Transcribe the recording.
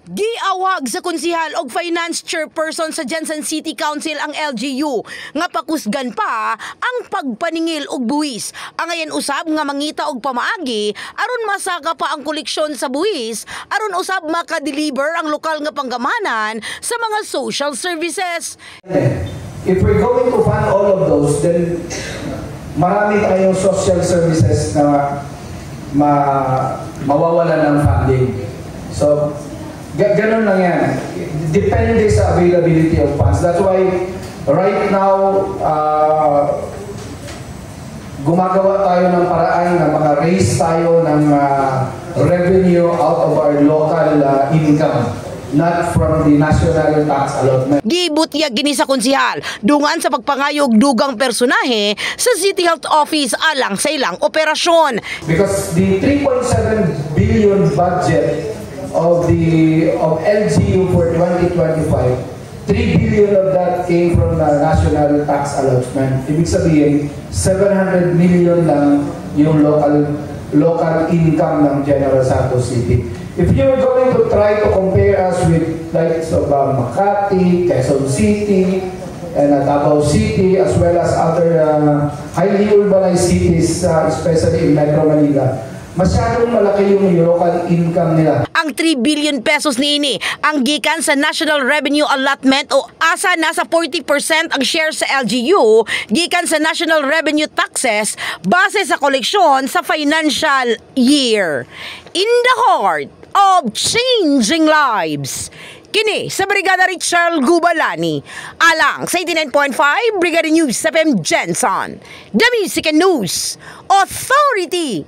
Giawag sa konsihal og finance chairperson sa Jensen City Council ang LGU nga pakusgan pa ang pagpaningil og buwis. Angayan usab nga mangita og pamaagi aron masaka pa ang koleksyon sa buwis aron usab maka-deliver ang lokal nga panggamanan sa mga social services. If we're going to fund all of those, then marami tayong social services na mawawalan ng funding. So, ganun lang yan. Depende sa availability of funds. That's why right now, gumagawa tayo ng paraan na maka-raise tayo ng revenue out of our local income, not from the national tax allotment. Gibutyag gini sa konsihal dungan sa pagpangayog dugang personahe sa City Health Office alang sa ilang operasyon. Because the 3.7 billion budget of LGU for 2025, 3 billion of that came from the national tax allotment. Ibig sabihin, 700 million lang yung local income ng General Santos City. If you're going to try to compare us with likes of Makati, Quezon City, and Davao City, as well as other highly urbanized cities, especially in Metro Manila, masyadong malaki yung local income nila. Ang 3 billion pesos niini ang gikan sa National Revenue Allotment o asa nasa 40% ang share sa LGU gikan sa National Revenue Taxes base sa koleksyon sa financial year. In the heart of changing lives. Kini sa Brigada Richard Gubalani alang sa 89.5 Brigada News FM Jensen, The Music and News Authority.